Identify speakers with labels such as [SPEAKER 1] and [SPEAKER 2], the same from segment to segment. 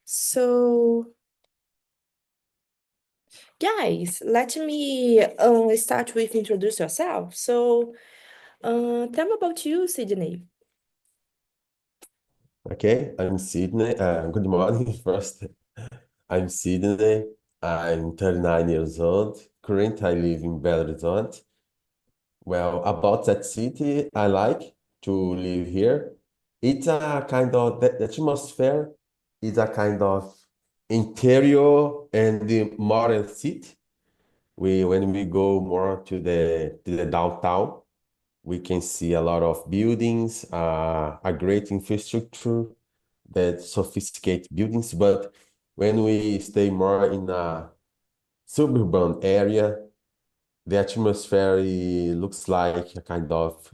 [SPEAKER 1] So, guys, let me start with introduce yourself. So, tell me about you, Sydney.
[SPEAKER 2] Okay, I'm Sydney. Good morning. First, I'm Sydney. I'm 39 years old. Currently, I live in Belo Horizonte. Well, about that city, I like to live here. It's a kind of, the atmosphere is a kind of interior and the modern city. When we go more to the downtown, we can see a lot of buildings, a great infrastructure that sophisticated buildings, but when we stay more in a suburban area, the atmosphere looks like a kind of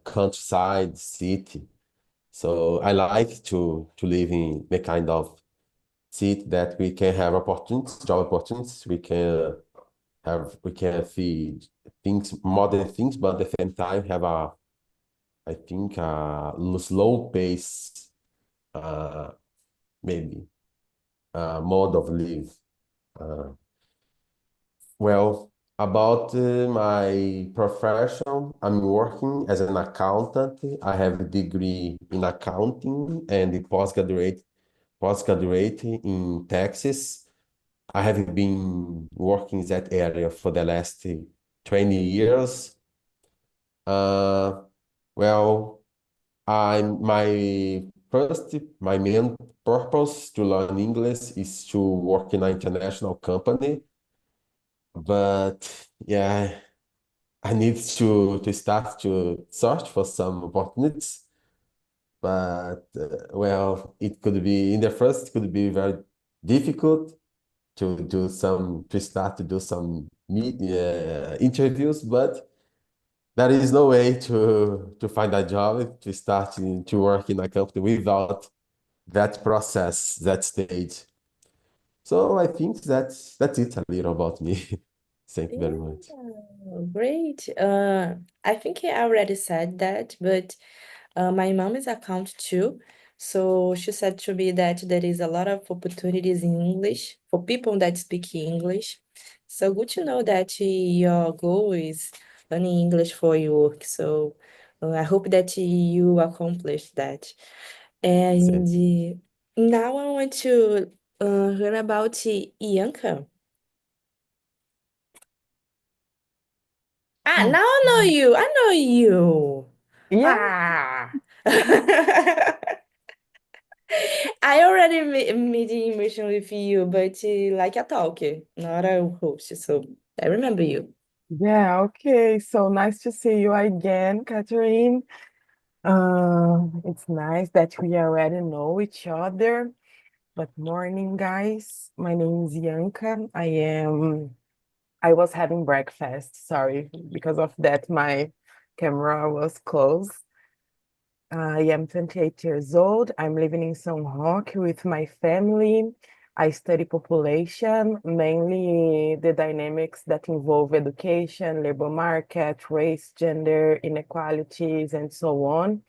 [SPEAKER 2] countryside city. So I like to live in the kind of city that we can have opportunities, job opportunities. We can see things, modern things, but at the same time have I think, a slow pace, uh, maybe mode of live. Uh, well, about my profession, I'm working as an accountant. I have a degree in accounting and a postgraduate in taxes. I have been working in that area for the last 20 years. Uh, well, my main purpose to learn English is to work in an international company. But yeah, I need to start to search for some opportunities. But well, it could be in the first, it could be very difficult to start to do some interviews, but there is no way to find a job to start to work in a company without that process, that stage. So I think that's it a little about me. Thank you very
[SPEAKER 1] Yeah,
[SPEAKER 2] much.
[SPEAKER 1] great. I think I already said that, but my mom is account too. So she said to me that there is a lot of opportunities in English for people that speak English. So good to know that your goal is learning English for your work. So I hope that you accomplish that. And
[SPEAKER 2] Thank
[SPEAKER 1] now I want to learn about Ianca. Ah, now I know
[SPEAKER 3] Okay.
[SPEAKER 1] you. I know you.
[SPEAKER 3] Yeah,
[SPEAKER 1] Ah. I already made the immersion with you, but like a talker, not a host. So I remember you.
[SPEAKER 3] yeah, okay. So nice to see you again, Catherine. It's nice that we already know each other. But morning, guys. My name is Yanka. I was having breakfast. Sorry, because of that, my camera was closed. I am 28 years old. I'm living in São Roque with my family. I study population, mainly the dynamics that involve education, labor market, race, gender, inequalities, and so on.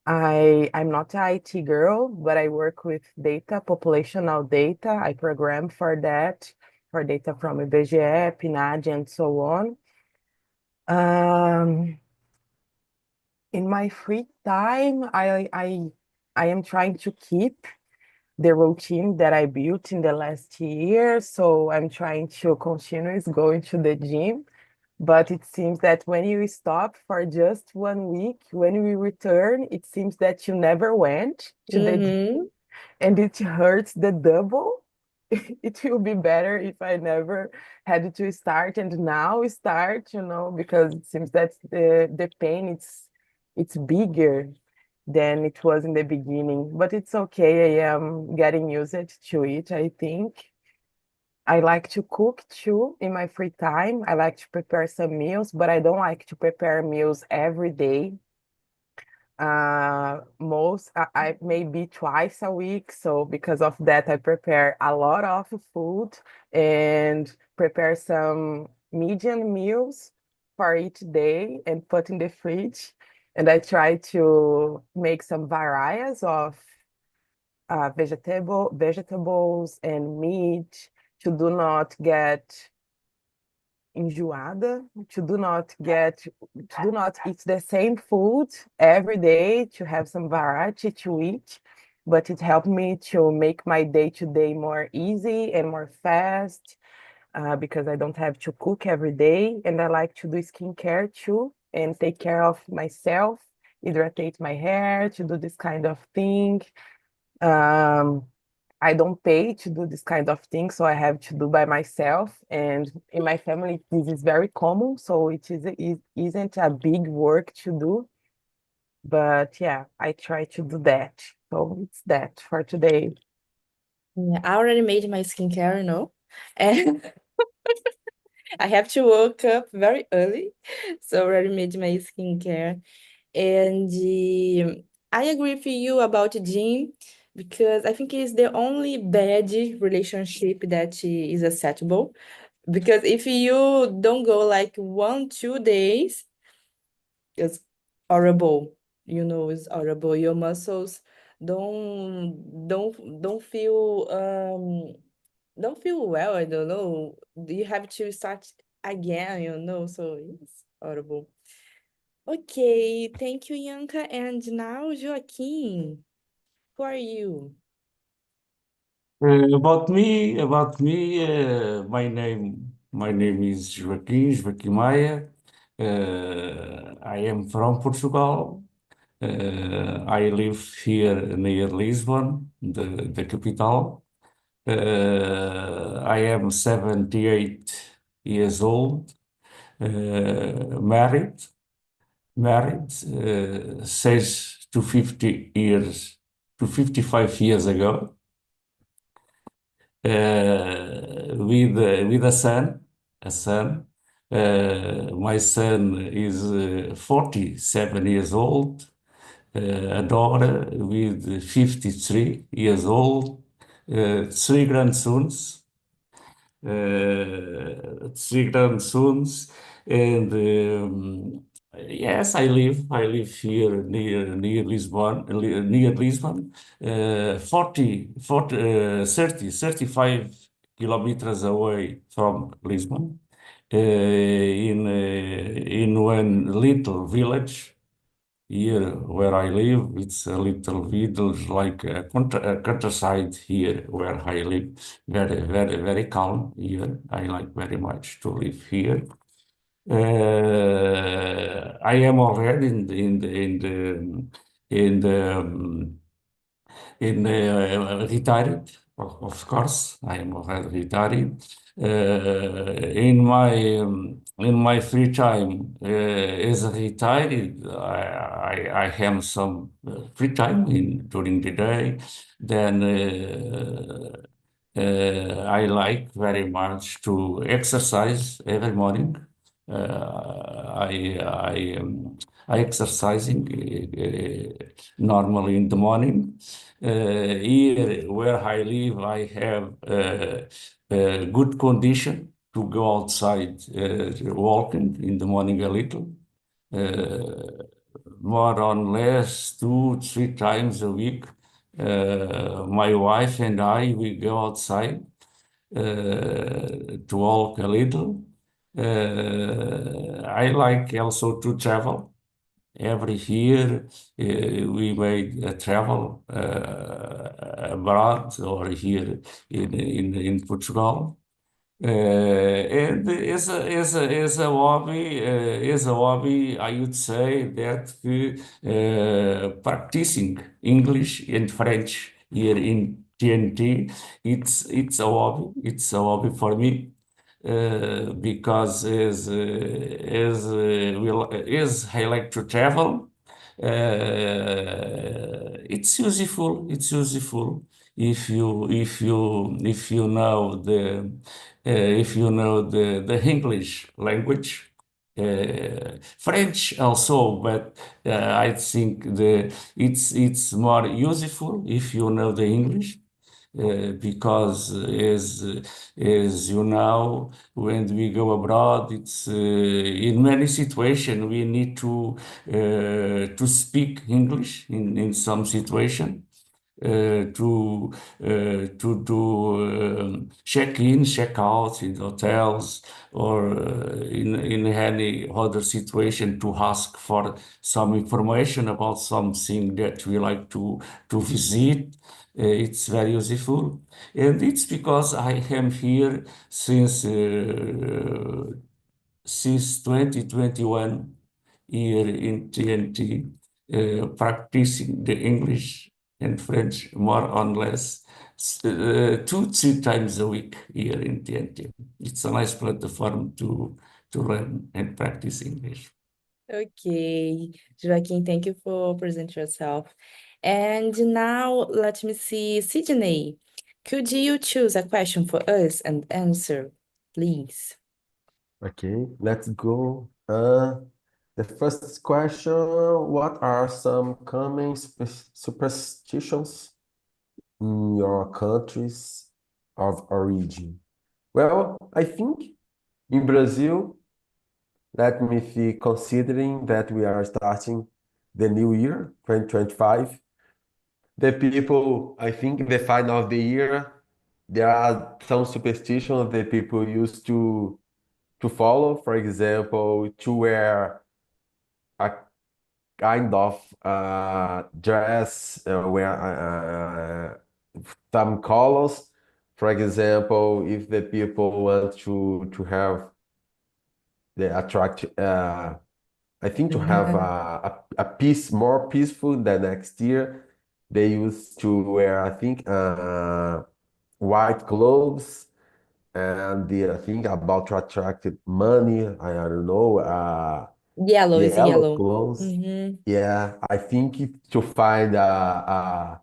[SPEAKER 3] I'm not an IT girl, but I work with data, populational data. I program for that, for data from IBGE, PNAD, and so on. Um, in my free time, I am trying to keep the routine that I built in the last year. So I'm trying to continue going to the gym. But it seems that when you stop for just 1 week, when we return, it seems that you never went to the gym
[SPEAKER 1] Mm-hmm.
[SPEAKER 3] and it hurts the double. It will be better if I never had to start and now start, because it seems that the pain it's bigger than it was in the beginning. But it's okay. I am getting used to it, I think. I like to cook too in my free time. I like to prepare some meals, but I don't like to prepare meals every day. I maybe twice a week. So because of that, I prepare a lot of food and prepare some medium meals for each day and put in the fridge. And I try to make some varieties of vegetables and meat, to do not get enjoada, to do not eat the same food every day, to have some variety to eat. But it helped me to make my day-to-day more easy and more fast, because I don't have to cook every day. And I like to do skincare too and take care of myself, hydrate my hair, to do this kind of thing. Um, I don't pay to do this kind of thing, so I have to do by myself. And in my family, this is very common, so it isn't a big work to do. But yeah, I try to do that. So it's that for today.
[SPEAKER 1] Yeah, I already made my skincare, and I have to wake up very early, so I already made my skincare. And I agree with you about gym because I think it's the only bad relationship that is acceptable. Because if you don't go like 1, 2 days, it's horrible. It's horrible. Your muscles don't feel don't feel well. I don't know. You have to start again. So it's horrible. Okay, thank you, Yanka. And now, Joaquim, who are you?
[SPEAKER 4] My name is Joaquim Maia. I am from Portugal. I live here near Lisbon, the capital. I am 78 years old, married, says to 50 years, to 55 years ago, with a son. My son is 47 years old, a daughter with 53 years old, three grandsons, three grandsons, and yes, I live here near Lisbon, 35 kilometers away from Lisbon, in one little village. Here where I live, it's a little village like a countryside here where I live. Very, very, very calm here. I like very much to live here. I am already in the retired, of course. I am already retired. In my free time, as a retired, I have some free time during the day. Then I like very much to exercise every morning. I exercising normally in the morning. Here where I live, I have good condition to go outside walking in the morning a little. Uh, More or less 2, 3 times a week. My wife and we go outside to walk a little. I like also to travel. Every year we made a travel abroad or here in Portugal. And as a hobby, I would say that practicing English and French here in TNT, it's a hobby for me. Because as I like to travel, it's useful if you know the English language. French also, but I think it's more useful if you know the English, because as you know, when we go abroad, it's in many situations we need to speak English in some situation. to do check in, check out in hotels or in any other situation to ask for some information about something that we like to visit. It's very useful, and it's because I am here since 2021 here in TNT, practicing the English and French more or less 2, 3 times a week here in TNT. It's a nice platform to learn and practice English.
[SPEAKER 1] Okay, Joaquin, thank you for presenting yourself. And now let me see, Sydney, could you choose a question for us and answer, please?
[SPEAKER 2] Okay, let's go. The first question, what are some common superstitions in your countries of origin? Well, I think in Brazil, let me see, considering that we are starting the new year, 2025, the people, I think the final of the year, there are some superstitions that people used to follow. For example, to wear a kind of dress, wear some colors. For example, if the people want to have the attract, I think to have a piece more peaceful the next year, they used to wear, I think, white clothes. And the thing about to attract money, I don't know,
[SPEAKER 1] Yellow is
[SPEAKER 2] yellow
[SPEAKER 1] yellow.
[SPEAKER 2] clothes.
[SPEAKER 1] Mm-hmm.
[SPEAKER 2] Yeah, I think to find a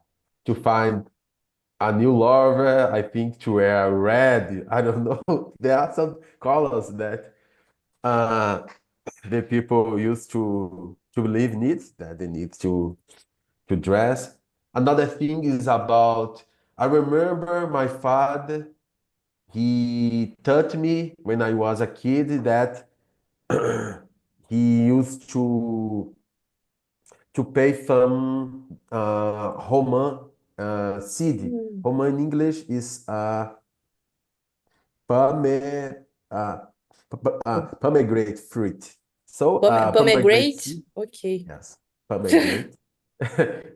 [SPEAKER 2] new lover, I think to wear red. I don't know. There are some colors that uh, the people used to believe needs that they need to dress. Another thing is about, I remember my father, he taught me when I was a kid that he used to pay some Roman seed.
[SPEAKER 1] Mm.
[SPEAKER 2] Roman in English is pome, uh, pomegranate fruit. So pomegranate
[SPEAKER 1] Pomegranate?
[SPEAKER 2] seed,
[SPEAKER 1] Okay.
[SPEAKER 2] yes, pomegranate,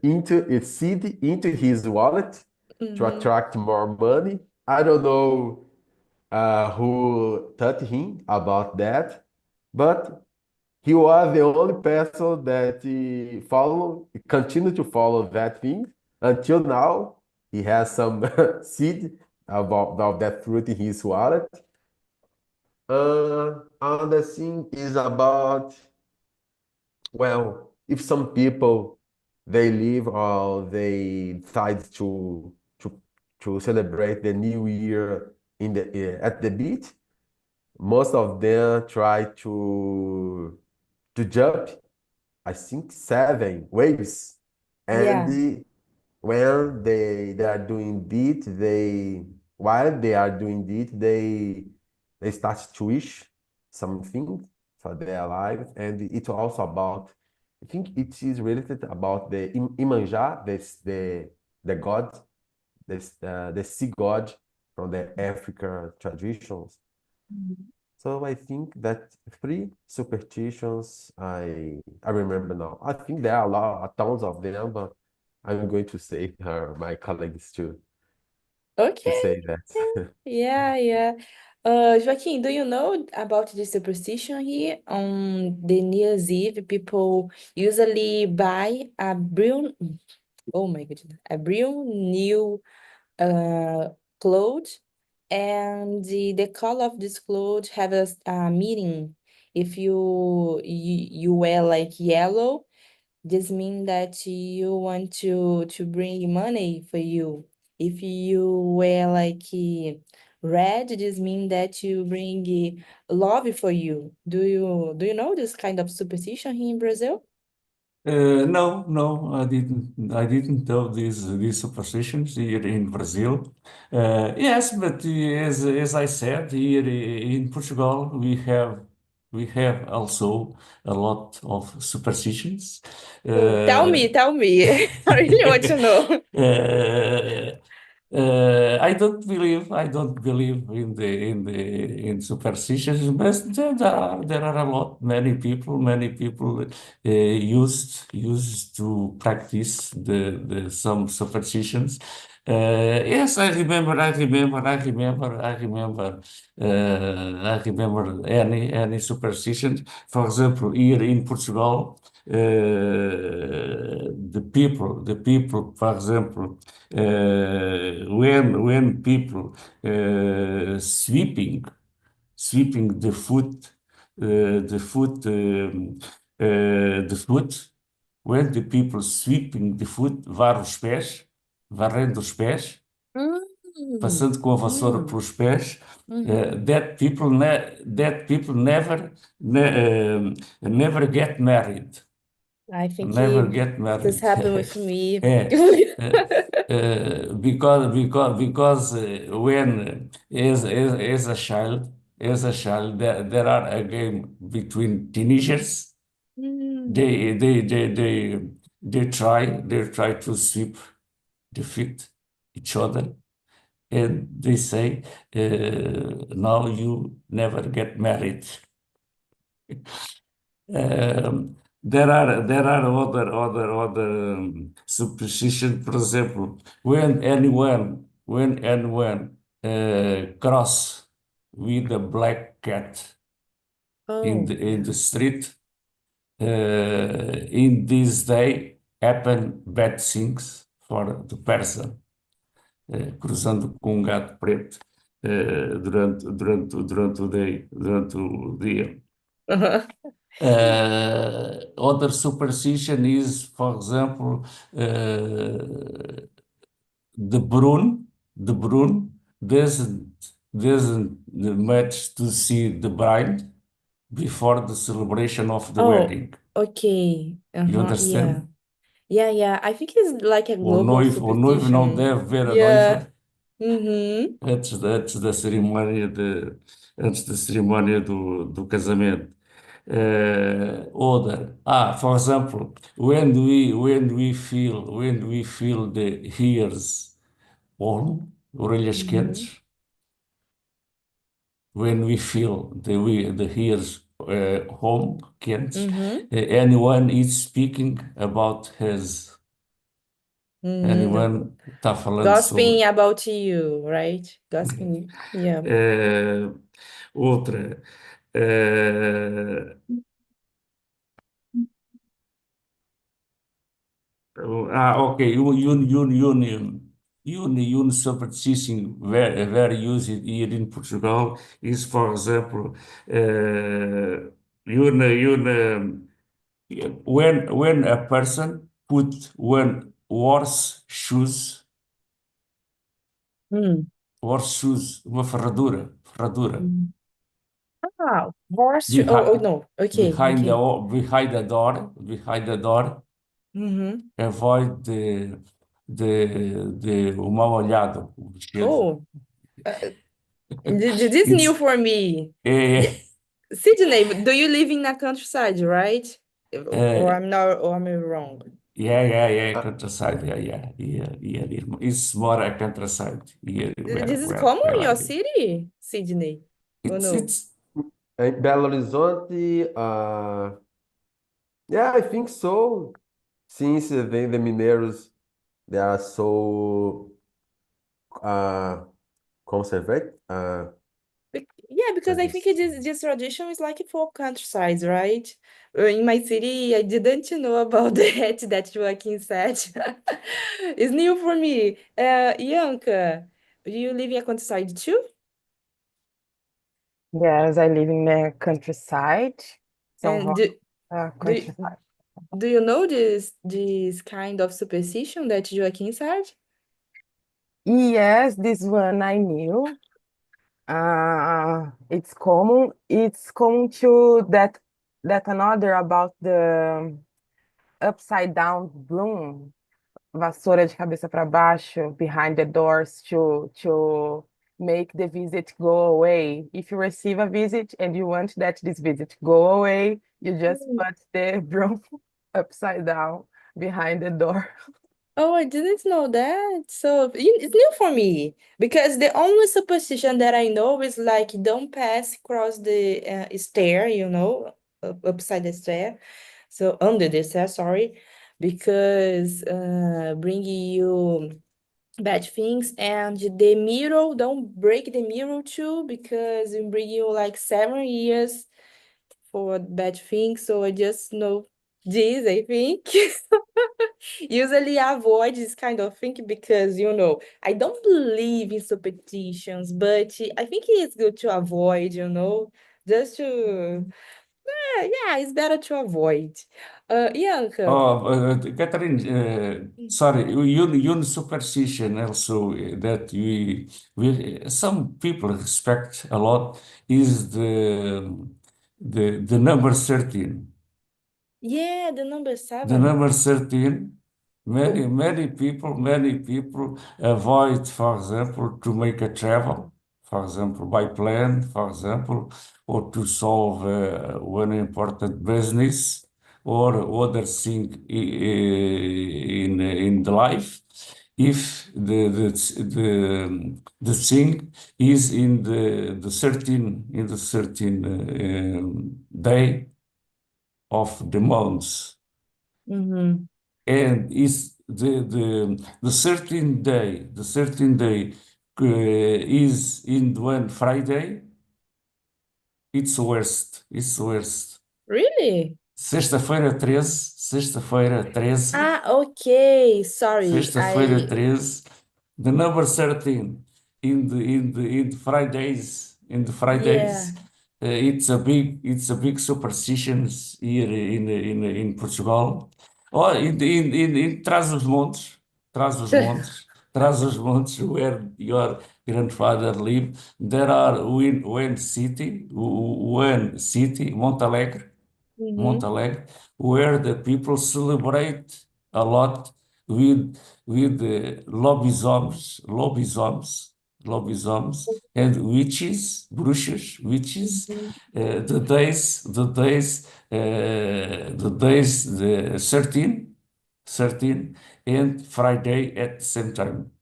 [SPEAKER 2] into its seed into his wallet to
[SPEAKER 1] Mm-hmm.
[SPEAKER 2] attract more money. I don't know who taught him about that, but he was the only person that continued to follow that thing until now. He has some seed about that fruit in his wallet. Another thing is about, well, if some people they live or they decide to to celebrate the New Year in the at the beach, most of them try to jump, I think 7 waves. And
[SPEAKER 1] Yeah.
[SPEAKER 2] when they are doing it, while they are doing it, they start to wish something for their life. And it's also about, I think it is related about the Imanjá, the god, the sea god from the African traditions.
[SPEAKER 1] Mhm.
[SPEAKER 2] So I think that three superstitions I remember now. I think there are tons of them, but I'm going to say my colleagues to
[SPEAKER 1] Okay.
[SPEAKER 2] say that.
[SPEAKER 1] Yeah, yeah. Joaquin, do you know about the superstition here? On the New Year's Eve, people usually buy a brand, oh my goodness, a brand new uh clothes, and the color of this clothes have a meaning. If you wear like yellow, this means that you want to bring money for you. If you wear like red, this means that you bring love for you. Do you know this kind of superstition here in Brazil?
[SPEAKER 4] No, no, I didn't. I didn't know these superstitions here in Brazil. Yes, but as I said, here in Portugal we have we have also a lot of superstitions.
[SPEAKER 1] Oh, tell
[SPEAKER 4] Uh,
[SPEAKER 1] me, tell me. I really want to know.
[SPEAKER 4] uh, I don't believe in in superstitions, but there are a lot, many people used to practice the some superstitions. Yes, I remember any superstitions. For example, here in Portugal, the people, for example, when people sweeping the foot, when the people sweeping the foot, varrendo os pés,
[SPEAKER 1] Mm,
[SPEAKER 4] passando com a vassoura
[SPEAKER 1] mm,
[SPEAKER 4] pelos pés,
[SPEAKER 1] mhm.
[SPEAKER 4] that people never get married.
[SPEAKER 1] I think
[SPEAKER 4] Never get
[SPEAKER 1] this
[SPEAKER 4] married.
[SPEAKER 1] happened with me.
[SPEAKER 4] É, because when as a child, there are a game between teenagers.
[SPEAKER 1] Mm.
[SPEAKER 4] They try to sweep the feet each other, and they say, "Now you never get married." There are other superstition. For example, when anyone cross with a black cat
[SPEAKER 1] Oh,
[SPEAKER 4] in
[SPEAKER 1] yeah.
[SPEAKER 4] the street, in this day happen bad things for the person cruzando com um gato preto durante o dia.
[SPEAKER 1] Uh-huh.
[SPEAKER 4] Other superstition is, for example, uh, the Brun doesn't match to see the bride before the celebration of the
[SPEAKER 1] Oh,
[SPEAKER 4] wedding.
[SPEAKER 1] okay.
[SPEAKER 4] You
[SPEAKER 1] Uh-huh, yeah.
[SPEAKER 4] understand?
[SPEAKER 1] Yeah, yeah. I think it's like a global
[SPEAKER 4] O noivo não
[SPEAKER 1] superstition.
[SPEAKER 4] deve ver a
[SPEAKER 1] Yeah.
[SPEAKER 4] noiva
[SPEAKER 1] Mm-hmm.
[SPEAKER 4] antes da cerimônia do casamento. For example, when we feel the ears warm, orelhas
[SPEAKER 1] Mm-hmm.
[SPEAKER 4] quentes, when we feel the ears home quentes,
[SPEAKER 1] Mm-hmm.
[SPEAKER 4] anyone is speaking about his,
[SPEAKER 1] Mm-hmm.
[SPEAKER 4] anyone está falando
[SPEAKER 1] Gossiping
[SPEAKER 4] sobre.
[SPEAKER 1] about you, right? Gossiping. Yeah.
[SPEAKER 4] Eh, outra. eh, ok. One superstition very used here in Portugal is, for example, uh, when a person put one
[SPEAKER 1] Mm.
[SPEAKER 4] horse shoes, uma ferradura,
[SPEAKER 1] Mm. Ah, horse. Oh,
[SPEAKER 4] behind,
[SPEAKER 1] no. Okay,
[SPEAKER 4] behind
[SPEAKER 1] okay.
[SPEAKER 4] the door,
[SPEAKER 1] Mm-hmm.
[SPEAKER 4] avoid o mal olhado, o brinquedo.
[SPEAKER 1] Oh, this new
[SPEAKER 4] It's
[SPEAKER 1] for me. Yeah.
[SPEAKER 4] é,
[SPEAKER 1] Sydney, do you live in a countryside, right? Or
[SPEAKER 4] é,
[SPEAKER 1] I'm not, or I'm wrong.
[SPEAKER 2] Uh,
[SPEAKER 4] countryside, it's more a countryside here
[SPEAKER 1] This is
[SPEAKER 4] where
[SPEAKER 1] common in
[SPEAKER 4] I
[SPEAKER 1] your
[SPEAKER 4] live.
[SPEAKER 1] city, Sydney? Oh
[SPEAKER 4] It's
[SPEAKER 1] no?
[SPEAKER 4] it's
[SPEAKER 2] in Belo Horizonte, yeah, I think so. Since the Mineiros, they are so uh, conservative.
[SPEAKER 1] Yeah, because
[SPEAKER 2] How do
[SPEAKER 1] I
[SPEAKER 2] you
[SPEAKER 1] think
[SPEAKER 2] say?
[SPEAKER 1] this tradition is like for countrysides, right? In my city, I didn't know about that Joaquin said. It's new for me. Ianca, do you live in a countryside too?
[SPEAKER 3] Yes, I live in the countryside. São
[SPEAKER 1] And
[SPEAKER 3] Roque,
[SPEAKER 1] do,
[SPEAKER 3] countryside.
[SPEAKER 1] do you know this kind of superstition that Joaquin said?
[SPEAKER 3] Yes, this one I knew. It's common. It's common to that another about the upside down broom, vassoura de cabeça para baixo, behind the doors to make the visit go away. If you receive a visit and you want that this visit go away, you just
[SPEAKER 1] Mm.
[SPEAKER 3] put the broom upside down behind the door.
[SPEAKER 1] Oh, I didn't know that. So it's new for me because the only superstition that I know is like don't pass across the stair, upside the stair. So under the stair, sorry, because bringing you bad things, and the mirror, don't break the mirror too because it bring you like 7 years for bad things. So I just know this, I think. Usually I avoid this kind of thing because, I don't believe in superstitions, but I think it's good to avoid, just to, yeah, it's better to avoid. Bianca.
[SPEAKER 4] Oh, Catherine, sorry, you superstition also that we some people respect a lot is the number 13.
[SPEAKER 1] Yeah, the number
[SPEAKER 4] The
[SPEAKER 1] 7.
[SPEAKER 4] number 13,
[SPEAKER 1] Oh.
[SPEAKER 4] many people avoid, for example, to make a travel, for example, by plane, for example, or to solve one important business or other thing in the life. If the thing is in the 13 day of the month,
[SPEAKER 1] Mm-hmm.
[SPEAKER 4] and is the 13th day is in one Friday, it's worst.
[SPEAKER 1] Really?
[SPEAKER 4] Sexta-feira 13,
[SPEAKER 1] Ah, okay. Sorry.
[SPEAKER 4] sexta-feira 13, the number 13 in the Fridays,
[SPEAKER 1] Yeah.
[SPEAKER 4] it's a big superstition here in Portugal. Oh, in Trás-os-Montes, where your grandfather lived, there are one city,
[SPEAKER 1] Mm-hmm.
[SPEAKER 4] Montalegre, where the people celebrate a lot with lobisomens and witches, bruxas, witches.
[SPEAKER 1] Mm-hmm.
[SPEAKER 4] The 13 and Friday at the same time.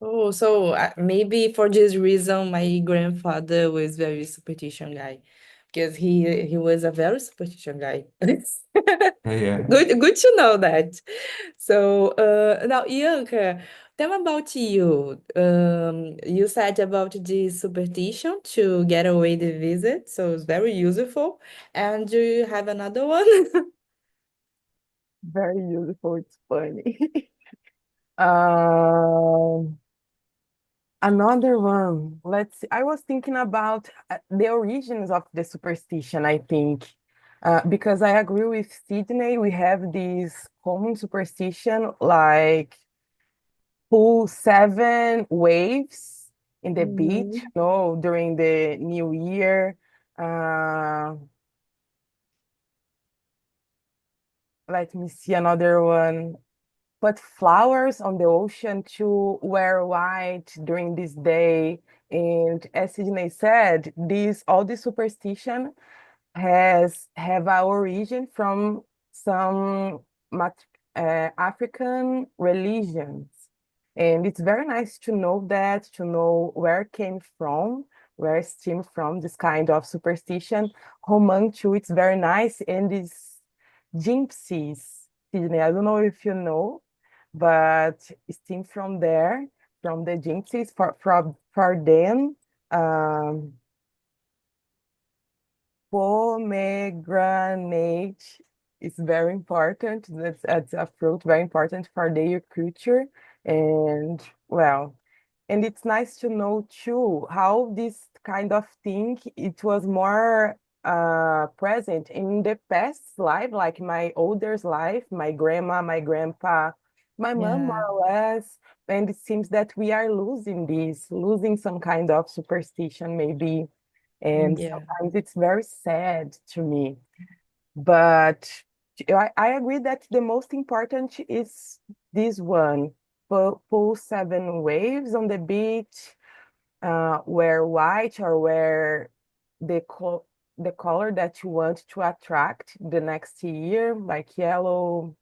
[SPEAKER 1] Oh, so maybe for this reason, my grandfather was very superstition guy, because he was a very superstition guy.
[SPEAKER 4] Yeah.
[SPEAKER 1] Good to know that. So now, Ianca, tell me about you. You said about the superstition to get away the visit, so it's very useful. And do you have another one?
[SPEAKER 3] Very useful, it's funny. Um, Another one, let's see. I was thinking about the origins of the superstition, I think. Because I agree with Sydney, we have this common superstition like pull 7 waves in the beach,
[SPEAKER 1] Mhm.
[SPEAKER 3] during the New Year. Uh, Let me see another one. Put flowers on the ocean to wear white during this day. And as Sydney said, all this superstition have our origin from some African religions. And it's very nice to know that, to know where it came from, where it stemmed from, this kind of superstition. Roman too, it's very nice. And these gypsies, Sydney, I don't know if you know, but it stemmed from there, from the gypsies. For them, um, pomegranate is very important. That's a fruit very important for their culture. And well, and it's nice to know too how this kind of thing it was more present in the past life, like my older's life, my grandma, my grandpa, my mom, more
[SPEAKER 1] Yeah,
[SPEAKER 3] or less. And it seems that we are losing some kind of superstition, maybe. And
[SPEAKER 1] yeah,
[SPEAKER 3] sometimes it's very sad to me. But I agree that the most important is this one. Pull 7 waves on the beach. wear white or wear the color that you want to attract the next year, like yellow,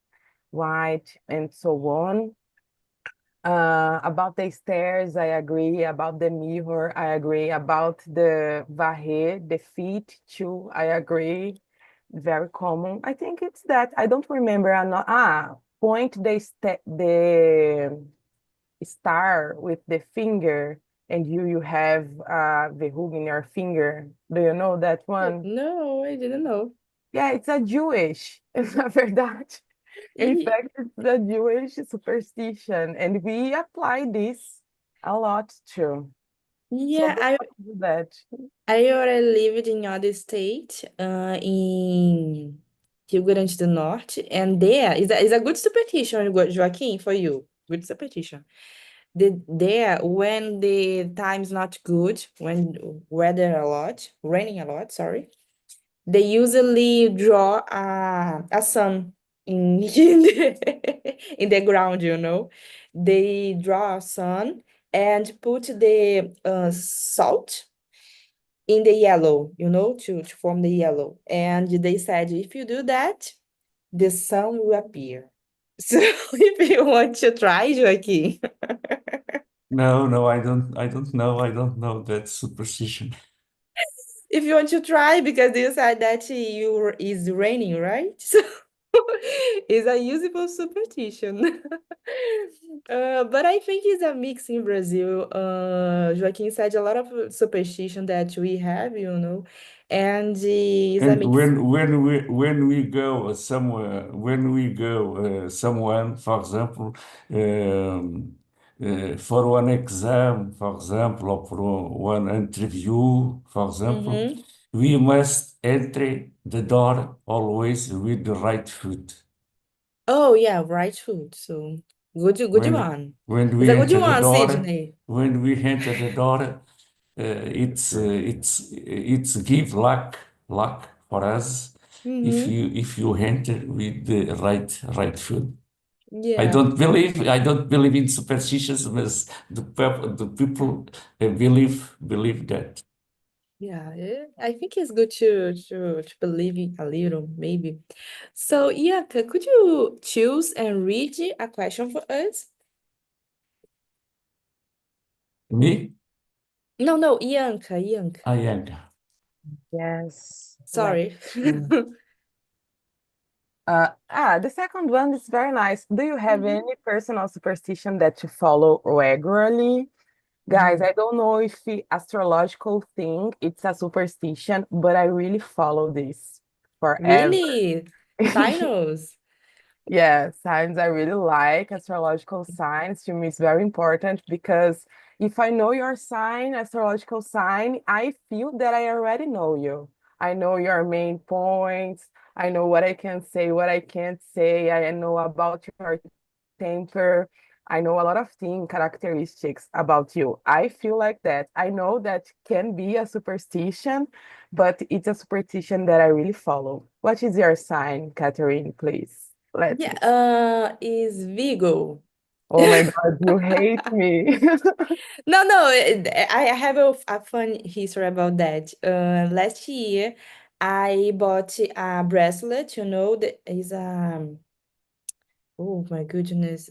[SPEAKER 3] white, and so on. About the stairs, I agree. About the mirror, I agree. About the varrer, the feet too, I agree. Very common. I think it's that. I don't remember. Point the star with the finger, and you have the hook in your finger. Do you know that one?
[SPEAKER 1] No, I didn't know.
[SPEAKER 3] Yeah, it's a Jewish, na verdade. In
[SPEAKER 1] E-
[SPEAKER 3] fact, it's a Jewish superstition, and we apply this a lot too. So
[SPEAKER 1] Yeah,
[SPEAKER 3] don't do that.
[SPEAKER 1] I already lived in other state, in Rio Grande do Norte, and there is a good superstition, Joaquin, for you. Good superstition. There, when the time's not good, when raining a lot, sorry, they usually draw a sun in the ground, you know. They draw a sun and put the salt in the yellow, you know, to form the yellow. And they said, if you do that, the sun will appear. So if you want to try, Joaquim,
[SPEAKER 4] No, no, I don't know that superstition.
[SPEAKER 1] if you want to try, because you said that you is raining, right? So it's a usable superstition. But I think it's a mix in Brazil. Joaquim said a lot of superstition that we have, you know, and it's a
[SPEAKER 4] And
[SPEAKER 1] mix.
[SPEAKER 4] when we go somewhere, when we go someone, for example, for one exam, for example, or for one interview, for example,
[SPEAKER 1] Mm-hmm.
[SPEAKER 4] we must enter the door always with the right foot.
[SPEAKER 1] Oh yeah, right food. So good
[SPEAKER 4] When
[SPEAKER 1] one.
[SPEAKER 4] when
[SPEAKER 1] It's
[SPEAKER 4] we
[SPEAKER 1] a good
[SPEAKER 4] enter the
[SPEAKER 1] one,
[SPEAKER 4] door,
[SPEAKER 1] Sydney.
[SPEAKER 4] when we enter the door, it's give luck for us
[SPEAKER 1] Mm-hmm.
[SPEAKER 4] if you enter with the right food.
[SPEAKER 1] Yeah.
[SPEAKER 4] I don't believe in superstitions, but the people believe that.
[SPEAKER 1] Yeah, I think it's good to believe in a little, maybe. So, Iaka, could you choose and read a question for us?
[SPEAKER 4] Me,
[SPEAKER 1] No, no, Ianca.
[SPEAKER 4] I am.
[SPEAKER 3] Yes, let
[SPEAKER 1] Sorry.
[SPEAKER 3] me. The second one is very nice. Do you have
[SPEAKER 1] Mhm.
[SPEAKER 3] any personal superstition that you follow regularly? Guys,
[SPEAKER 1] Mhm.
[SPEAKER 3] I don't know if the astrological thing, it's a superstition, but I really follow this forever.
[SPEAKER 1] Really? Sinos?
[SPEAKER 3] Yeah, signs I really like. Astrological signs to me is very important because if I know your sign, astrological sign, I feel that I already know you. I know your main points. I know what I can say, what I can't say. I know about your temper. I know a lot of things, characteristics about you. I feel like that. I know that can be a superstition, but it's a superstition that I really follow. What is your sign, Catherine, please? Let
[SPEAKER 1] Yeah,
[SPEAKER 3] me.
[SPEAKER 1] is Vigo.
[SPEAKER 3] Oh my God, you hate me.
[SPEAKER 1] No, no, I have a fun history about that. Last year, I bought a bracelet, you know, that is oh my goodness.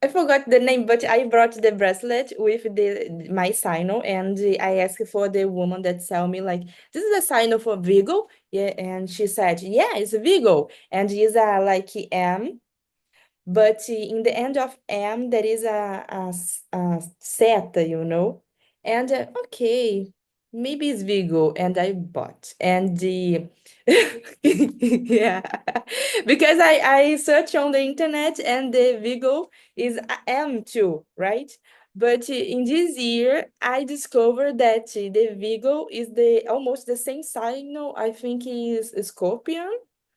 [SPEAKER 1] I forgot the name, but I brought the bracelet with the my signal, and I asked for the woman that sell me like, this is a signal for Vigo, yeah, and she said, yeah, it's Vigo, and it's a like M. But in the end of M, there is a seta, you know? And okay, maybe it's Vigo, and I bought. And the yeah, because I search on the internet and the Vigo is a M too, right? But in this year, I discovered that the Vigo is the almost the same signal. I think is Scorpion,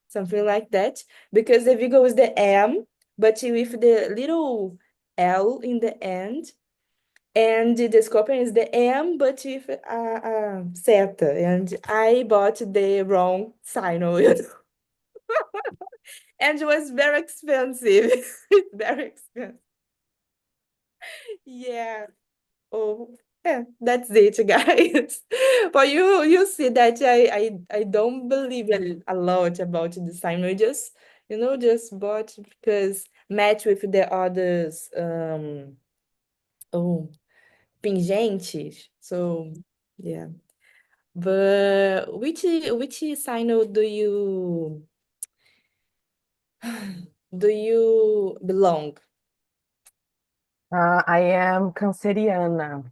[SPEAKER 1] something like that, because the Vigo is the M but with the little L in the end. And the scorpion is the M, but with a seta. And I bought the wrong signal, and it was very expensive. Very expensive. Yeah. Oh, yeah, that's it, guys. But you see that I don't believe a lot about the sign. I just, just bought because match with the others, oh, pingentes. So, yeah. But which sign do you belong?
[SPEAKER 3] I am Canceriana,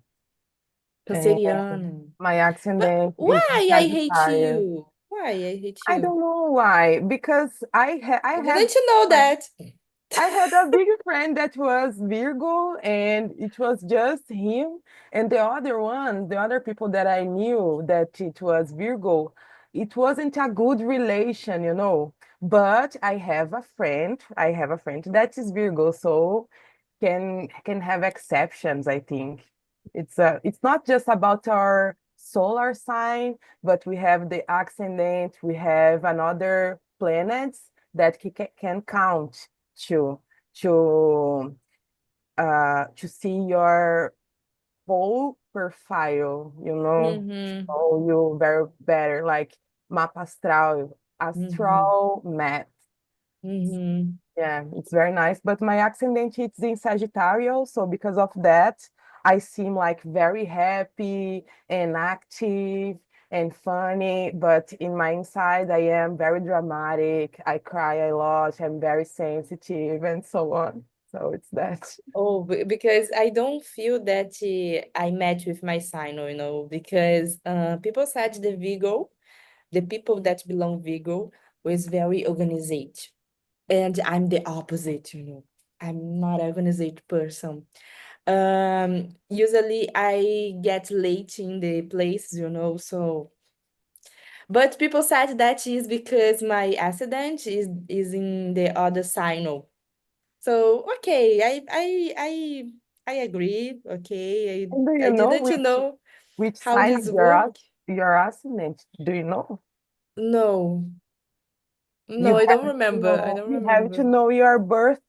[SPEAKER 3] and
[SPEAKER 1] Canceriano.
[SPEAKER 3] my
[SPEAKER 1] But
[SPEAKER 3] ascendant is
[SPEAKER 1] why I hate
[SPEAKER 3] Sagittarius.
[SPEAKER 1] you? Why I hate
[SPEAKER 3] I
[SPEAKER 1] you?
[SPEAKER 3] don't know why, because I
[SPEAKER 1] I
[SPEAKER 3] had
[SPEAKER 1] didn't know that.
[SPEAKER 3] I had a big friend that was Virgo, and it was just him. And the other one, the other people that I knew that it was Virgo, it wasn't a good relation, you know. But I have a friend that is Virgo, so can have exceptions, I think. It's not just about our solar sign, but we have the ascendant, we have another planets that can count to to to see your whole profile, you know, to
[SPEAKER 1] Mm-hmm.
[SPEAKER 3] know you very better, like map astral,
[SPEAKER 1] Mm-hmm.
[SPEAKER 3] astral map.
[SPEAKER 1] Mm-hmm.
[SPEAKER 3] Yeah, it's very nice. But my ascendant is in Sagittarius, so because of that, I seem like very happy and active and funny. But in my inside, I am very dramatic. I cry a lot. I'm very sensitive and so on. So it's that.
[SPEAKER 1] Oh, because I don't feel that I match with my sign, because people said the people that belong Virgo was very organized. And I'm the opposite. I'm not an organized person. Usually I get late in the places, so but people said that is because my accident is in the other sign. So okay, I agree. Okay,
[SPEAKER 3] And do
[SPEAKER 1] I
[SPEAKER 3] you know
[SPEAKER 1] didn't know
[SPEAKER 3] which
[SPEAKER 1] how
[SPEAKER 3] sign
[SPEAKER 1] this
[SPEAKER 3] is
[SPEAKER 1] work.
[SPEAKER 3] your ascendant? Do you know?
[SPEAKER 1] No,
[SPEAKER 3] You
[SPEAKER 1] no, I don't
[SPEAKER 3] have to
[SPEAKER 1] remember. I
[SPEAKER 3] know,
[SPEAKER 1] don't
[SPEAKER 3] you have to
[SPEAKER 1] remember.
[SPEAKER 3] know your birth.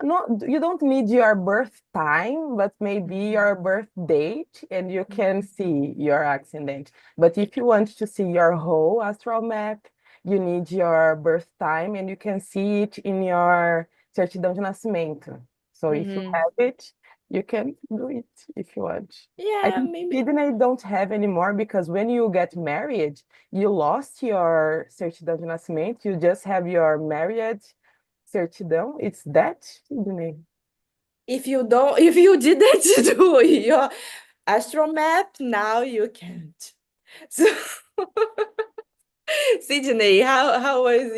[SPEAKER 3] No, you don't need your birth time, but maybe your birth date, and you can see your ascendant. But if you want to see your whole astral map, you need your birth time, and you can see it in your certidão de nascimento. So if you
[SPEAKER 1] Mm-hmm.
[SPEAKER 3] have it, you can do it if you want. I
[SPEAKER 1] Yeah,
[SPEAKER 3] think
[SPEAKER 1] maybe.
[SPEAKER 3] Sydney don't have anymore because when you get married, you lost your certidão de nascimento, you just have your married certidão. It's that, Sydney.
[SPEAKER 1] If you didn't do your astro map, now you can't. So, Sydney, how is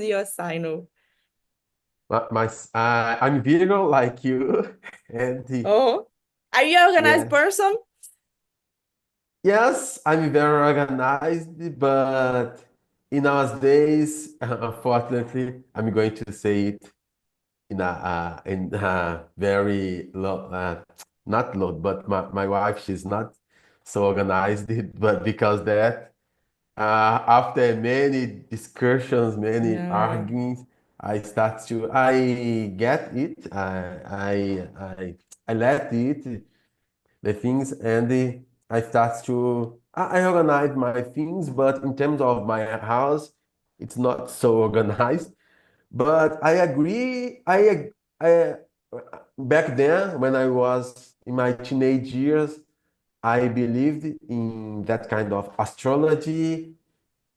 [SPEAKER 1] your sign?
[SPEAKER 2] I'm Virgo like you, and
[SPEAKER 1] Oh, are you an organized
[SPEAKER 2] yeah,
[SPEAKER 1] person?
[SPEAKER 2] yes, I'm very organized, but in nowadays, unfortunately, I'm going to say it in a very low, not low, but my wife, she's not so organized, but because that, after many discussions, many
[SPEAKER 1] Yeah.
[SPEAKER 2] arguments, I get it, I let it, the things, and I organize my things, but in terms of my house, it's not so organized. But I agree. I back then when I was in my teenage years, I believed in that kind of astrology.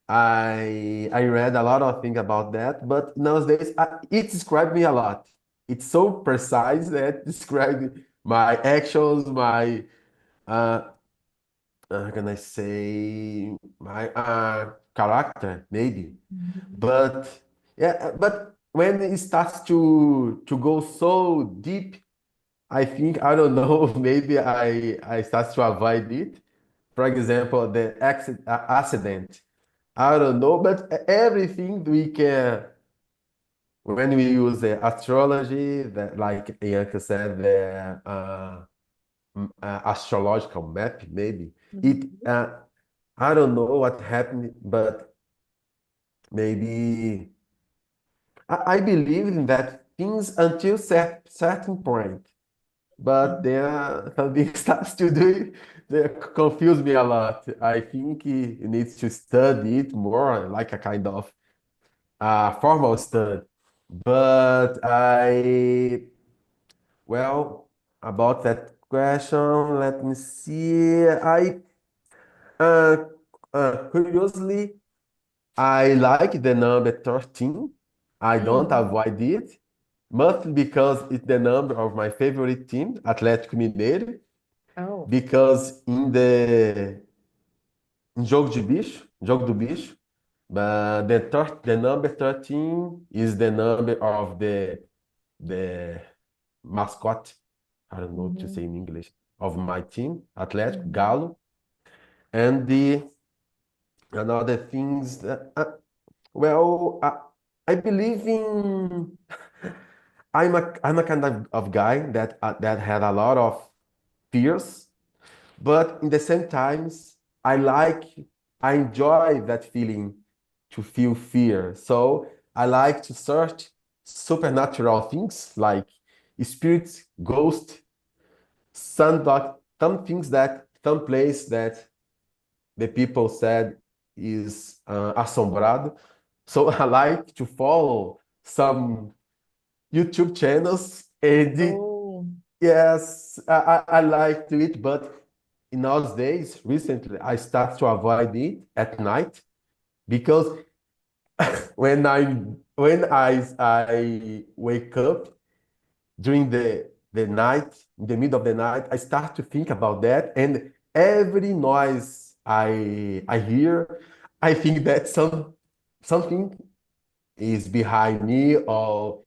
[SPEAKER 2] I read a lot of things about that, but nowadays it described me a lot. It's so precise that described my actions, my uh, can I say my character maybe. But yeah, but when it starts to go so deep, I think I don't know. Maybe I start to avoid it. For example, the accident. I don't know, but everything we can when we use the astrology, that like Bianca said, the astrological map, maybe it.
[SPEAKER 1] Mhm.
[SPEAKER 2] I don't know what happened, but maybe. I believe in that things until certain point. but then something starts to do it, they confuse me a lot. I think he needs to study it more, like a kind of formal study. But well, about that question, let me see. Uh, Curiously, I like the number 13. I don't
[SPEAKER 1] Mm.
[SPEAKER 2] avoid it, mostly because it's the number of my favorite team, Atlético Mineiro,
[SPEAKER 1] Oh.
[SPEAKER 2] because em jogo de bicho, jogo do bicho, but the number 13 is the number of the mascot, I don't know to say
[SPEAKER 1] Mhm.
[SPEAKER 2] in English, of my team, Atlético,
[SPEAKER 1] Mhm.
[SPEAKER 2] Galo, and the another things that, well, I believe in. I'm a kind of guy that had a lot of fears, but in the same times, I enjoy that feeling to feel fear. So I like to search supernatural things like spirits, ghosts, some things that some place that the people said is assombrado. So I like to follow some YouTube channels and
[SPEAKER 1] Oh.
[SPEAKER 2] yes, I like to eat, but in those days, recently, I start to avoid it at night because when I wake up during the night, in the middle of the night, I start to think about that, and every noise I hear, I think that something is behind me or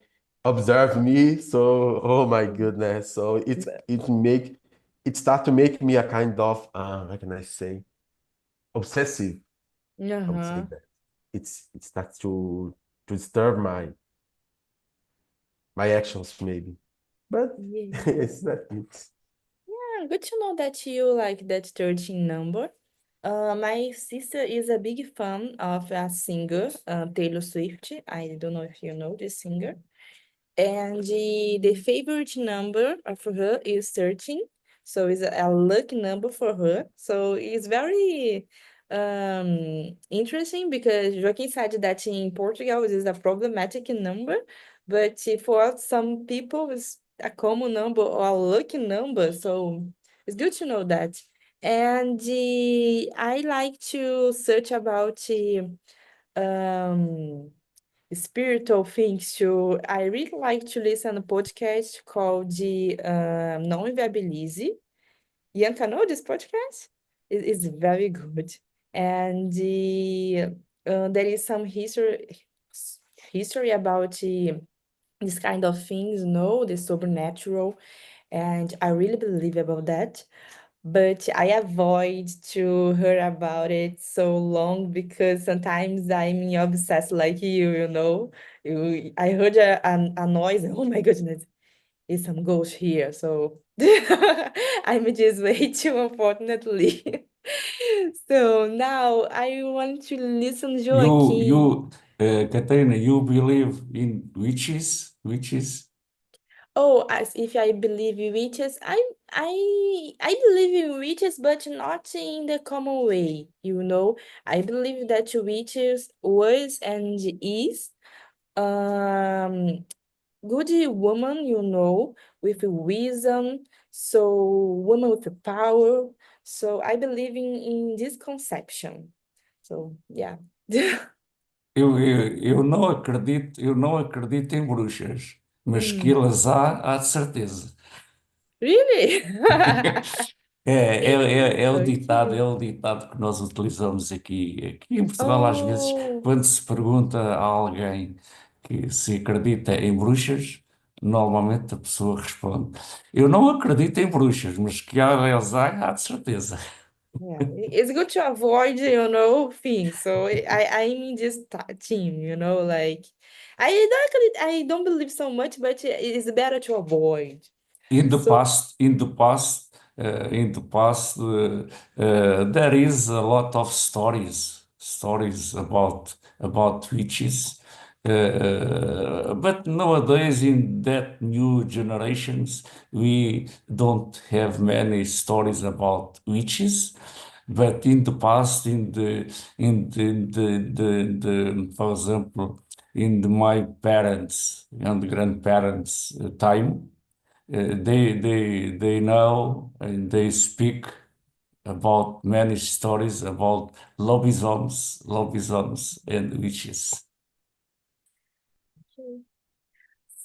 [SPEAKER 2] observe me. So, oh my goodness. So it start to make me a kind of how can I say obsessive. I would say
[SPEAKER 1] Uh-huh.
[SPEAKER 2] that it starts to disturb my actions maybe. But
[SPEAKER 1] Yeah.
[SPEAKER 2] it's not it.
[SPEAKER 1] Yeah, good to know that you like that 13 number. My sister is a big fan of a singer, Taylor Swift. I don't know if you know this singer. And the favorite number for her is 13. So it's a lucky number for her. So it's very interesting because Joaquim said that in Portugal it is a problematic number, but for some people it's a common number or a lucky number. So it's good to know that. And I like to search about um spiritual things too. I really like to listen to a podcast called the Não Inviabilize. Bianca know this podcast? It is very good. And there is some history about this kind of things, the supernatural, and I really believe about that. But I avoid to hear about it so long because sometimes I'm obsessed like you. I heard a noise. Oh my goodness, it's some ghost here. So I'm just way too, unfortunately. So now I want to listen Joaquim.
[SPEAKER 4] Katarina, you believe in witches? Witches?
[SPEAKER 1] Oh, as if I believe in witches, I believe in witches, but not in the common way. I believe that witches was and is um good woman, with wisdom, so woman with power. So I believe in this conception. So yeah.
[SPEAKER 4] Eu não acredito em bruxas, mas que
[SPEAKER 1] Mm,
[SPEAKER 4] elas há de certeza.
[SPEAKER 1] really?
[SPEAKER 4] É o ditado, é
[SPEAKER 1] Okay.
[SPEAKER 4] o ditado que nós utilizamos aqui em Portugal, às vezes,
[SPEAKER 1] Oh.
[SPEAKER 4] quando se pergunta a alguém que se acredita em bruxas, normalmente a pessoa responde: Eu não acredito em bruxas, mas que elas há de certeza.
[SPEAKER 1] Yeah, it's good to avoid, things. So I'm in this team, like I don't believe so much, but it's better to avoid.
[SPEAKER 4] In the
[SPEAKER 1] So
[SPEAKER 4] past, there is a lot of stories about witches, But nowadays, in that new generations, we don't have many stories about witches. But in the past, for example, my parents and grandparents' time, they know and they speak about many stories about lobisms and witches.
[SPEAKER 1] Okay.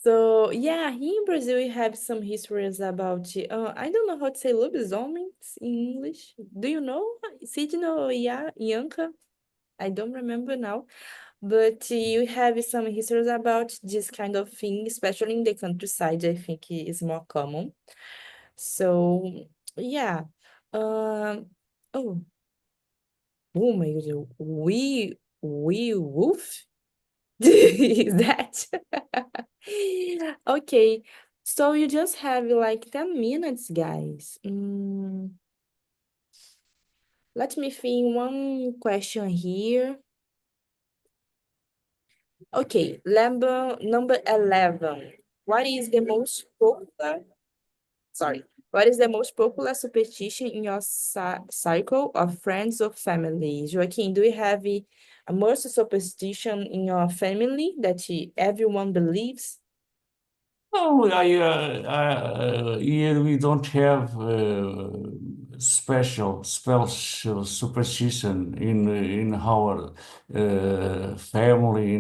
[SPEAKER 1] So yeah, here in Brazil we have some histories about I don't know how to say lobisomens in English. Do you know? Sidney or Yanka? I don't remember now. But you have some histories about this kind of thing, especially in the countryside, I think is more common. So yeah. Um oh, oh my God. We wolf? Is that? Okay. So you just have like 10 minutes, guys. Let me think one question here. Okay, number 11. What is the most popular, sorry, what is the most popular superstition in your cycle of friends or family? Joaquim, do you have a most superstition in your family that everyone believes?
[SPEAKER 4] Oh, here we don't have special superstition in our family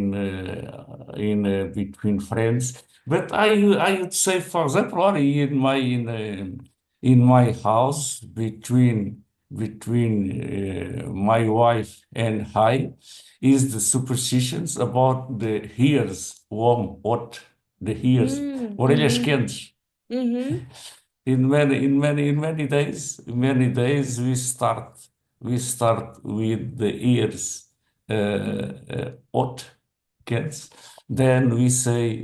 [SPEAKER 4] in between friends. But I would say, for example, only in my house between my wife and I is the superstitions about the ears warm hot the ears orelhas
[SPEAKER 1] Mm-hmm,
[SPEAKER 4] quentes.
[SPEAKER 1] mm-hmm,
[SPEAKER 4] In many days we start with the ears hot cats. Then we say,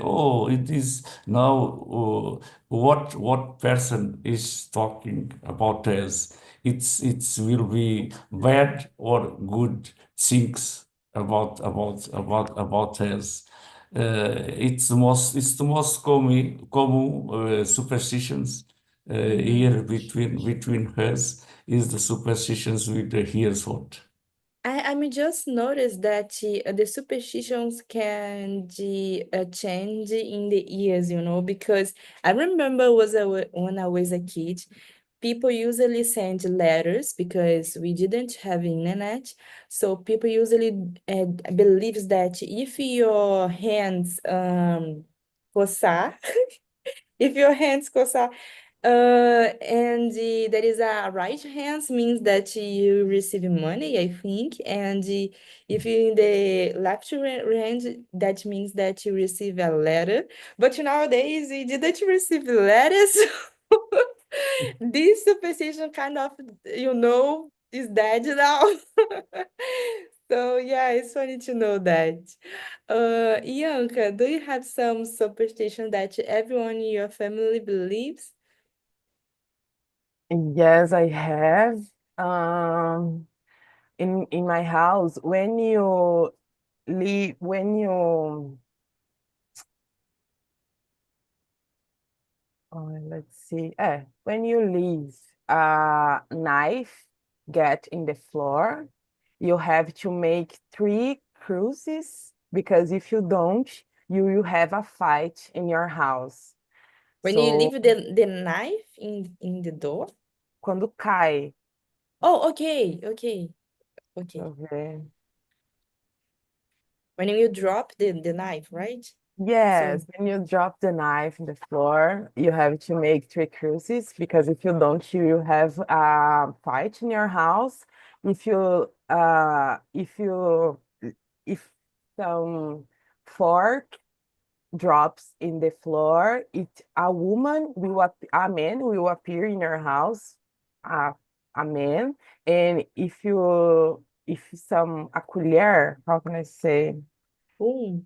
[SPEAKER 4] oh, it is now what person is talking about us. It will be bad or good things about us. It's the most common superstitions
[SPEAKER 1] mm-hmm.
[SPEAKER 4] here between us is the superstitions with the ears hot.
[SPEAKER 1] I just noticed that the superstitions can change in the years, because I remember when I was a kid, people usually send letters because we didn't have internet. So people usually believes that if your hands coçar, if your hands coçar, there is a right hand means that you receive money, I think. And if you in the left hand, that means that you receive a letter. But nowadays, we didn't receive letters. This superstition kind of, is dead now. So yeah, it's funny to know that. Ianca, do you have some superstition that everyone in your family believes?
[SPEAKER 3] Yes, I have. Um, in my house, when you leave, let's see, when you leave a knife get in the floor, you have to make 3 cruces because if you don't, you will have a fight in your house.
[SPEAKER 1] When you
[SPEAKER 3] So
[SPEAKER 1] leave the knife in the door?
[SPEAKER 3] quando cai,
[SPEAKER 1] Oh, okay, okay,
[SPEAKER 3] deixa
[SPEAKER 1] okay.
[SPEAKER 3] eu ver.
[SPEAKER 1] When you drop the knife, right? So,
[SPEAKER 3] Yes, when you drop the knife in the floor, you have to make 3 cruces because if you don't, you have a fight in your house. If you if some fork drops in the floor, a man will appear in your house, a a man, and if a colher, how can I say?
[SPEAKER 1] boom.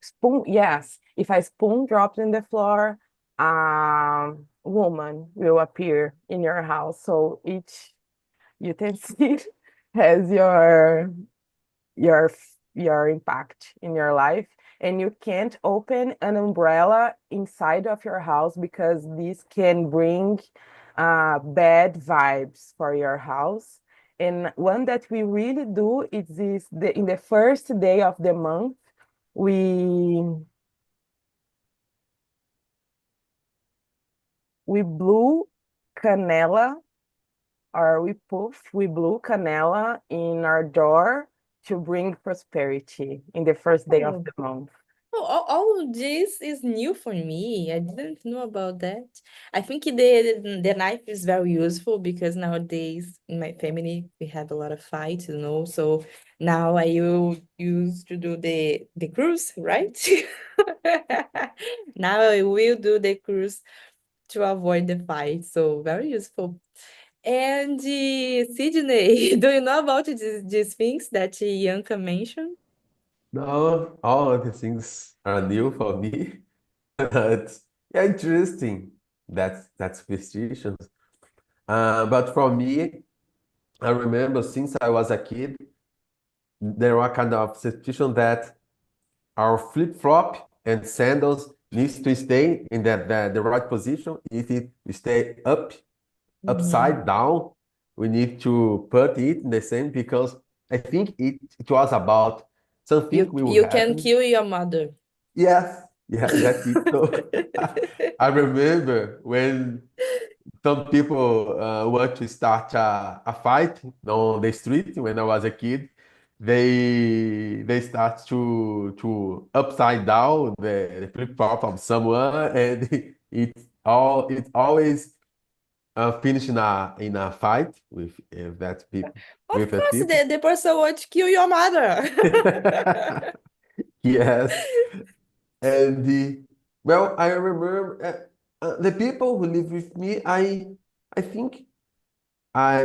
[SPEAKER 3] Spoon, yes. If a spoon drops in the floor, a woman will appear in your house. So each utensil has your your impact in your life. And you can't open an umbrella inside of your house because this can bring bad vibes for your house. And one that we really do is in the first day of the month, we blew canela, or we blew canela in our door to bring prosperity in the first day of
[SPEAKER 1] Oh.
[SPEAKER 3] the month.
[SPEAKER 1] Oh, all of this is new for me. I didn't know about that. I think the knife is very useful because nowadays in my family we have a lot of fights, you know. So now I will use to do the cruise, right? Now I will do the cruise to avoid the fight. So very useful. And Sydney, do you know about these things that Yanka mentioned?
[SPEAKER 2] No, all of the things are new for me. But yeah, interesting. That's superstitions. But for me, I remember since I was a kid, there were kind of superstition that our flip-flop and sandals needs to stay in the right position. If it stay upside down, we need to put it in the same because I think it was about something will
[SPEAKER 1] You can
[SPEAKER 2] happen.
[SPEAKER 1] kill your mother.
[SPEAKER 2] Yes, yeah, that's it. So I remember when some people want to start a fight on the street when I was a kid. They start to upside down the flip-flop of someone, and it always finish in a fight with that people
[SPEAKER 1] Of
[SPEAKER 2] with the
[SPEAKER 1] course,
[SPEAKER 2] people.
[SPEAKER 1] the person want to kill your mother.
[SPEAKER 2] Yes. And well, I remember the people who live with me. I think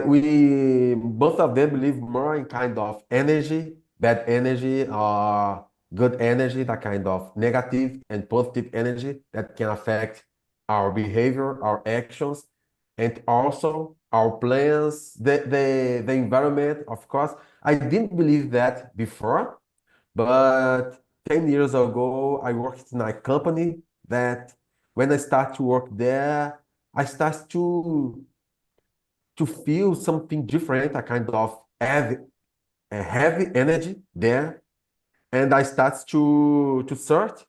[SPEAKER 2] we both of them believe more in kind of energy, bad energy, or good energy, that kind of negative and positive energy that can affect our behavior, our actions, and also our plans, the environment, of course. I didn't believe that before, but 10 years ago, I worked in a company that when I start to work there, I start to feel something different, a kind of a heavy energy there. And I start to search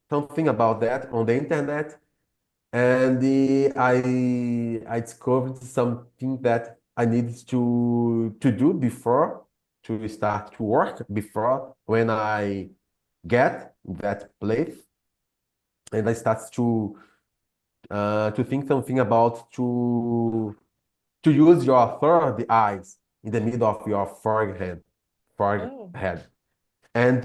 [SPEAKER 2] something about that on the internet. And I discovered something that I needed to do before to start to work before when I get that place, and I start to think something about to use your third eyes in the middle of your
[SPEAKER 1] Oh.
[SPEAKER 2] forehead, and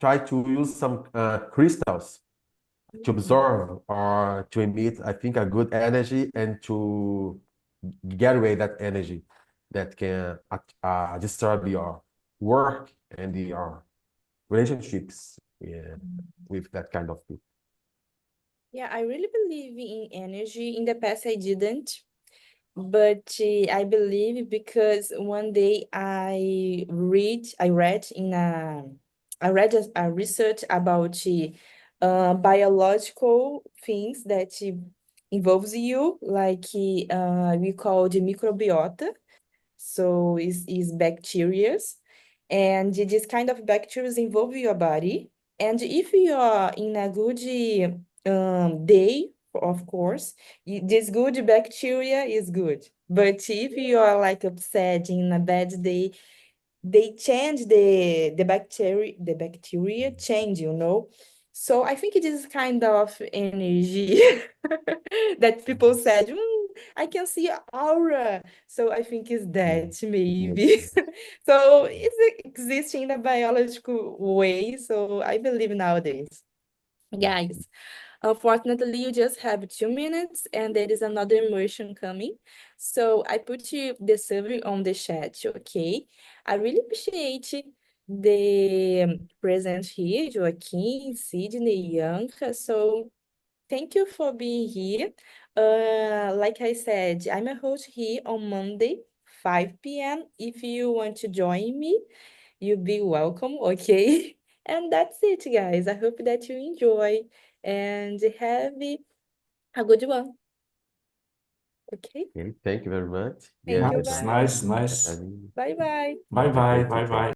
[SPEAKER 2] try to use some crystals to absorb or to emit, I think, a good energy and to get away that energy that can disturb your work and your relationships, yeah, with that kind of people.
[SPEAKER 1] Yeah, I really believe in energy. In the past, I didn't, but I believe because one day I read a research about biological things that involves you, like we call the microbiota. So is bacteria, and this kind of bacteria involve your body. And if you are in a good day, of course, this good bacteria is good. But if you are like upset in a bad day, they change the bacteria change, you know. So I think it is kind of energy that people said, I can see aura. So I think it's
[SPEAKER 2] Mm.
[SPEAKER 1] that maybe.
[SPEAKER 2] Yes.
[SPEAKER 1] So it's existing in a biological way. So I believe nowadays. Guys, unfortunately, you just have 2 minutes and there is another immersion coming. So I put the survey on the chat, okay? I really appreciate the presence here, Joaquim, Sydney, Bianca. So thank you for being here. Like I said, I'm a host here on Monday, 5 p.m. If you want to join me. You be welcome, okay? And that's it, guys. I hope that you enjoy and have a good one, okay?
[SPEAKER 2] Okay, thank you very much.
[SPEAKER 1] Thank
[SPEAKER 2] Yeah,
[SPEAKER 1] you,
[SPEAKER 4] Nice,
[SPEAKER 1] bye.
[SPEAKER 4] nice, nice.
[SPEAKER 2] Catarina.
[SPEAKER 1] Bye bye.
[SPEAKER 4] Bye bye,
[SPEAKER 2] Perfeito,
[SPEAKER 4] bye
[SPEAKER 2] então.
[SPEAKER 4] bye.